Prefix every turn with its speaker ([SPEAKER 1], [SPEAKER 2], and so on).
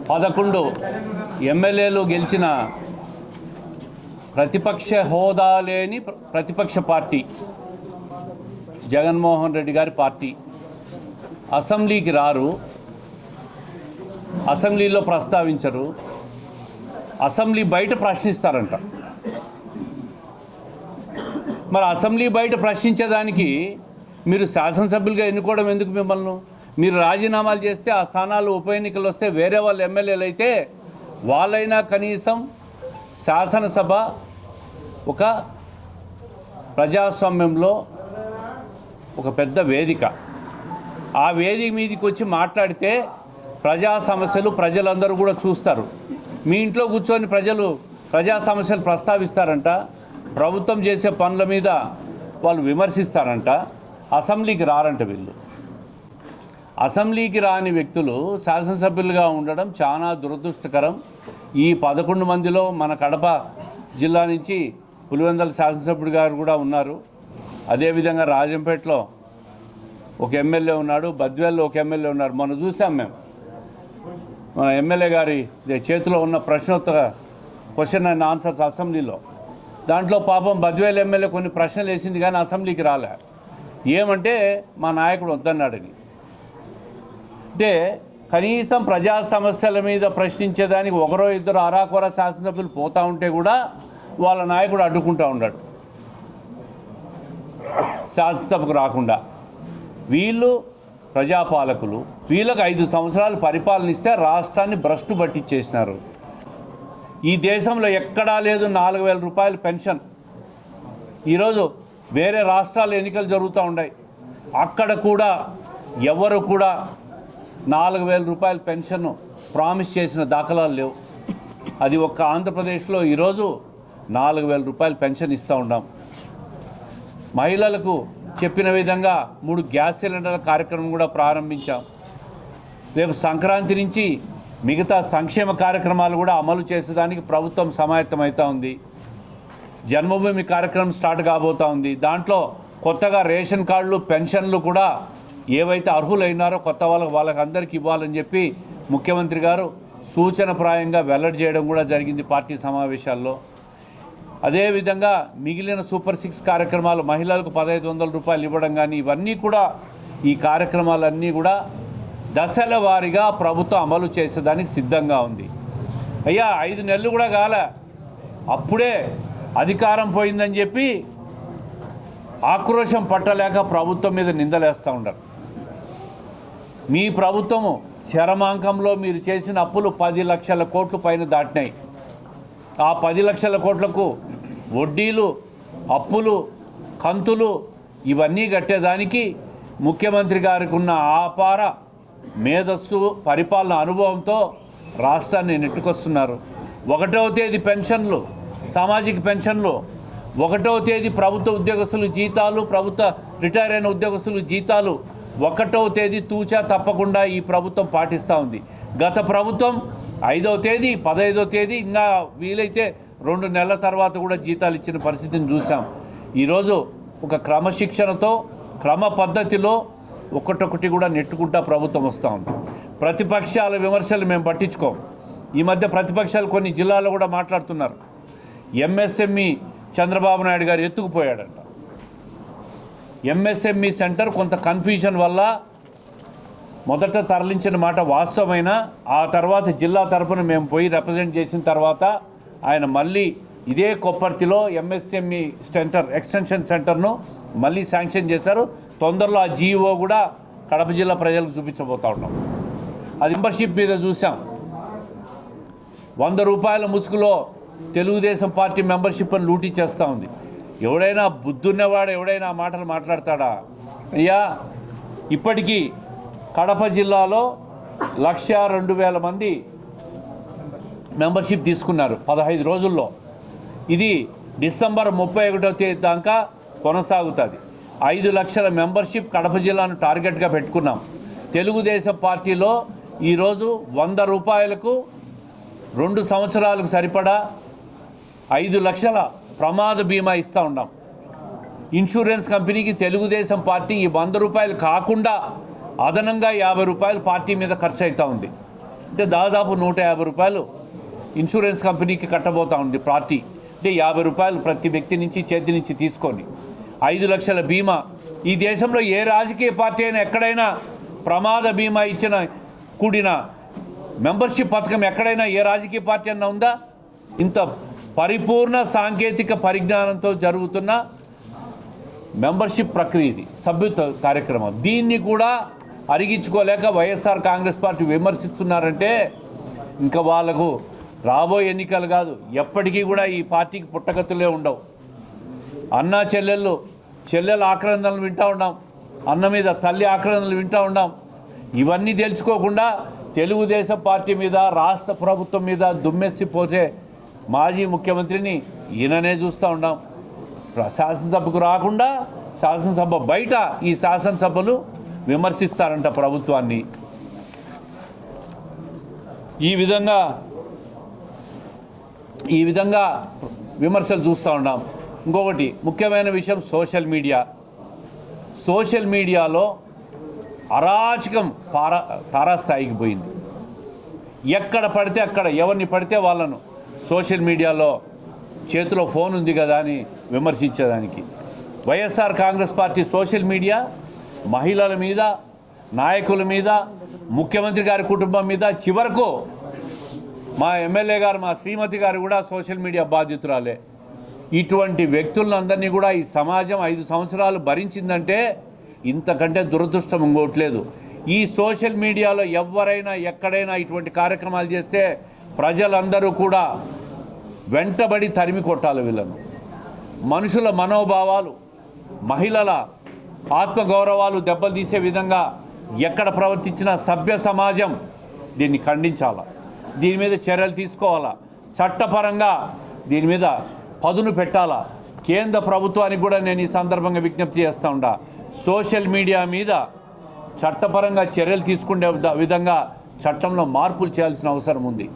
[SPEAKER 1] 11 ఎమ్మెల్యేలు గెలిచిన ప్రతిపక్ష హోదా లేని ప్రతిపక్ష పార్టీ జగన్మోహన్ రెడ్డి గారి పార్టీ అసెంబ్లీకి రారు, అసెంబ్లీలో ప్రస్తావించరు, అసెంబ్లీ బయట ప్రశ్నిస్తారంట. మరి అసెంబ్లీ బయట ప్రశ్నించేదానికి మీరు శాసనసభ్యులుగా ఎన్నుకోవడం ఎందుకు? మిమ్మల్ని మీరు రాజీనామాలు చేస్తే ఆ స్థానాలు ఉప ఎన్నికలు వస్తే వేరే వాళ్ళు ఎమ్మెల్యేలు అయితే వాళ్ళైనా కనీసం శాసనసభ ఒక ప్రజాస్వామ్యంలో ఒక పెద్ద వేదిక, ఆ వేదిక మీదకి వచ్చి మాట్లాడితే ప్రజా సమస్యలు ప్రజలందరూ కూడా చూస్తారు. మీ ఇంట్లో కూర్చొని ప్రజా సమస్యలు ప్రస్తావిస్తారంట, ప్రభుత్వం చేసే పనుల మీద వాళ్ళు విమర్శిస్తారంట, అసెంబ్లీకి రారంట. వీళ్ళు అసెంబ్లీకి రాని వ్యక్తులు శాసనసభ్యులుగా ఉండడం చాలా దురదృష్టకరం. ఈ 11 మందిలో మన కడప జిల్లా నుంచి పులివెందుల శాసనసభ్యుడు గారు కూడా ఉన్నారు. అదేవిధంగా రాజంపేటలో ఒక ఎమ్మెల్యే ఉన్నాడు, బద్వేల్లో ఒక ఎమ్మెల్యే ఉన్నారు. మనం చూసాం మేము మన ఎమ్మెల్యే గారి చేతిలో ఉన్న ప్రశ్నోత్తర క్వశ్చన్ అండ్ ఆన్సర్స్ అసెంబ్లీలో. దాంట్లో పాపం బద్వేల్ ఎమ్మెల్యే కొన్ని ప్రశ్నలు వేసింది కానీ అసెంబ్లీకి రాలే. ఏమంటే మా నాయకుడు వద్దన్నాడని. అంటే కనీసం ప్రజా సమస్యల మీద ప్రశ్నించేదానికి ఒకరో ఇద్దరు అరాకొర శాసనసభ్యులు పోతూ ఉంటే కూడా వాళ్ళ నాయకుడు అడ్డుకుంటూ ఉన్నాడు శాసనసభకు రాకుండా. వీళ్ళు ప్రజాపాలకులు, వీళ్ళకు 5 సంవత్సరాలు పరిపాలన ఇస్తే రాష్ట్రాన్ని భ్రష్టు పట్టించేసినారు. ఈ దేశంలో ఎక్కడా లేదు 4,000 రూపాయల పెన్షన్. ఈరోజు వేరే రాష్ట్రాల్లో ఎన్నికలు జరుగుతూ ఉన్నాయి, అక్కడ కూడా ఎవరు కూడా 4,000 రూపాయల పెన్షన్ ప్రామిస్ చేసిన దాఖలాలు లేవు. అది ఒక్క ఆంధ్రప్రదేశ్లో ఈరోజు 4,000 రూపాయల పెన్షన్ ఇస్తూ ఉన్నాం. మహిళలకు చెప్పిన విధంగా 3 గ్యాస్ సిలిండర్ల కార్యక్రమం కూడా ప్రారంభించాం. రేపు సంక్రాంతి నుంచి మిగతా సంక్షేమ కార్యక్రమాలు కూడా అమలు చేసేదానికి ప్రభుత్వం సమాయత్తమవుతూ ఉంది. జన్మభూమి కార్యక్రమం స్టార్ట్ కాబోతూ ఉంది. దాంట్లో కొత్తగా రేషన్ కార్డులు, పెన్షన్లు కూడా ఏవైతే అర్హులైనారో కొత్త వాళ్ళకి అందరికీ ఇవ్వాలని చెప్పి ముఖ్యమంత్రి గారు సూచనప్రాయంగా వెల్లడి చేయడం కూడా జరిగింది పార్టీ సమావేశాల్లో. అదేవిధంగా మిగిలిన సూపర్ 6 కార్యక్రమాలు, మహిళలకు 1,500 రూపాయలు ఇవ్వడం కానీ, ఇవన్నీ కూడా ఈ కార్యక్రమాలన్నీ కూడా దశల వారీగా ప్రభుత్వం అమలు చేసేదానికి సిద్ధంగా ఉంది. అయ్యా 5 నెలలు కూడా కాలే, అప్పుడే అధికారం పోయిందని చెప్పి ఆక్రోశం పట్టలేక ప్రభుత్వం మీద నిందలేస్తూ ఉండరు. మీ ప్రభుత్వము చరమాంకంలో మీరు చేసిన అప్పులు 10 లక్షల కోట్లు పైన దాటినాయి. ఆ 10 లక్షల కోట్లకు వడ్డీలు, అప్పులు, కంతులు ఇవన్నీ కట్టేదానికి ముఖ్యమంత్రి గారికి ఉన్న ఆపార మేధస్సు, పరిపాలన అనుభవంతో రాష్ట్రాన్ని నెట్టుకొస్తున్నారు. 1వ తేదీ పెన్షన్లు, సామాజిక పెన్షన్లు, 1వ తేదీ ప్రభుత్వ ఉద్యోగస్తులు జీతాలు, ప్రభుత్వ రిటైర్ అయిన ఉద్యోగస్తులు జీతాలు 1వ తేదీ తూచా తప్పకుండా ఈ ప్రభుత్వం పాటిస్తూ ఉంది. గత ప్రభుత్వం 5వ తేదీ, 15వ తేదీ, ఇంకా వీలైతే 2 నెలల తర్వాత కూడా జీతాలు ఇచ్చిన పరిస్థితిని చూసాం. ఈరోజు ఒక క్రమశిక్షణతో, క్రమ పద్ధతిలో ఒక్కొక్కటి కూడా నెట్టుకుంటా ప్రభుత్వం వస్తూ ఉంది. ప్రతిపక్షాల విమర్శలు మేము పట్టించుకోం. ఈ మధ్య ప్రతిపక్షాలు కొన్ని జిల్లాల్లో కూడా మాట్లాడుతున్నారు. ఎంఎస్ఎంఈ చంద్రబాబు నాయుడు గారు ఎత్తుకుపోయాడంట. ఎంఎస్ఎంఈ సెంటర్ కొంత కన్ఫ్యూజన్ వల్ల మొదట తరలించిన మాట వాస్తవమైన, ఆ తర్వాత జిల్లా తరఫున మేము పోయి రిప్రజెంట్ చేసిన తర్వాత ఆయన మళ్ళీ ఇదే కొప్పర్తిలో ఎంఎస్ఎంఈ సెంటర్, ఎక్స్టెన్షన్ సెంటర్ను మళ్ళీ శాంక్షన్ చేశారు. తొందరలో ఆ జీవో కూడా కడప జిల్లా ప్రజలకు చూపించబోతూ ఉన్నాం. అది మెంబర్షిప్ మీద చూసాం. 100 రూపాయల ముసుగులో తెలుగుదేశం పార్టీ మెంబర్షిప్ అని లూటీ చేస్తూ ఉంది. ఎవడైనా బుద్ధున్నవాడు ఎవడైనా మాటలు మాట్లాడతాడా? అయ్యా, ఇప్పటికీ కడప జిల్లాలో 1,02,000 మంది మెంబర్షిప్ తీసుకున్నారు 15 రోజుల్లో. ఇది డిసెంబర్ 31వ తేదీ దాకా కొనసాగుతుంది. 5 లక్షల మెంబర్షిప్ కడప జిల్లాను టార్గెట్గా పెట్టుకున్నాం. తెలుగుదేశం పార్టీలో ఈరోజు 100 రూపాయలకు 2 సంవత్సరాలకు సరిపడా 5 లక్షల ప్రమాద బీమా ఇస్తూ ఉన్నాం. ఇన్సూరెన్స్ కంపెనీకి తెలుగుదేశం పార్టీ ఈ 100 రూపాయలు కాకుండా అదనంగా 50 రూపాయలు పార్టీ మీద ఖర్చు అవుతూ ఉంది. అంటే దాదాపు 150 రూపాయలు ఇన్సూరెన్స్ కంపెనీకి కట్టబోతా ఉంది పార్టీ. అంటే 50 రూపాయలు ప్రతి వ్యక్తి నుంచి చేతి నుంచి తీసుకొని 5 లక్షల బీమా. ఈ దేశంలో ఏ రాజకీయ పార్టీ అయినా ఎక్కడైనా ప్రమాద బీమా ఇచ్చిన కూడిన మెంబర్షిప్ పథకం ఎక్కడైనా ఏ రాజకీయ పార్టీ అన్నా ఉందా? ఇంత పరిపూర్ణ సాంకేతిక పరిజ్ఞానంతో జరుగుతున్న మెంబర్షిప్ ప్రక్రియ ఇది, సభ్యత్వ కార్యక్రమం. దీన్ని కూడా అరిగించుకోలేక వైఎస్ఆర్ కాంగ్రెస్ పార్టీ విమర్శిస్తున్నారంటే ఇంకా వాళ్ళకు రాబోయే ఎన్నికలు కాదు, ఎప్పటికీ కూడా ఈ పార్టీకి పుట్టగతులే ఉండవు. అన్నా చెల్లెల ఆక్రందనలు వింటూ ఉన్నాం, అన్న మీద తల్లి ఆక్రందనలు వింటూ ఉన్నాం. ఇవన్నీ తెలుసుకోకుండా తెలుగుదేశం పార్టీ మీద, రాష్ట్ర ప్రభుత్వం మీద దుమ్మెసిపోతే మాజీ ముఖ్యమంత్రిని ఈయననే చూస్తూ ఉన్నాం. శాసనసభకు రాకుండా శాసనసభ బయట ఈ శాసనసభలు విమర్శిస్తారంట ప్రభుత్వాన్ని. ఈ విధంగా విమర్శలు చూస్తూ ఉన్నాం. ఇంకొకటి ముఖ్యమైన విషయం సోషల్ మీడియాలో అరాచకం తారాస్థాయికి పోయింది. ఎక్కడ పడితే అక్కడ ఎవరిని పడితే వాళ్ళను సోషల్ మీడియాలో చేతిలో ఫోన్ ఉంది కదా అని విమర్శించేదానికి. YSR Congress party social media మహిళల మీద, నాయకుల మీద, ముఖ్యమంత్రి గారి కుటుంబం మీద, చివరకు మా ఎమ్మెల్యే గారు, మా శ్రీమతి గారు కూడా సోషల్ మీడియా బాధితురాలే. ఇటువంటి వ్యక్తులందరినీ కూడా ఈ సమాజం 5 సంవత్సరాలు భరించిందంటే ఇంతకంటే దురదృష్టం ఇంకోట్లేదు. ఈ సోషల్ మీడియాలో ఎవరైనా ఎక్కడైనా ఇటువంటి కార్యక్రమాలు చేస్తే ప్రజలందరూ కూడా వెంటబడి తరిమి కొట్టాలి వీళ్ళను. మనుషుల మనోభావాలు, మహిళల ఆత్మగౌరవాలు దెబ్బలు తీసే విధంగా ఎక్కడ ప్రవర్తించిన సభ్య సమాజం దీన్ని ఖండించాలా, దీని మీద చర్యలు తీసుకోవాలా, చట్టపరంగా దీని మీద పదును పెట్టాలా. కేంద్ర ప్రభుత్వానికి కూడా నేను ఈ సందర్భంగా విజ్ఞప్తి చేస్తూ ఉంటా, సోషల్ మీడియా మీద చట్టపరంగా చర్యలు తీసుకునే విధంగా చట్టంలో మార్పులు చేయాల్సిన అవసరం ఉంది.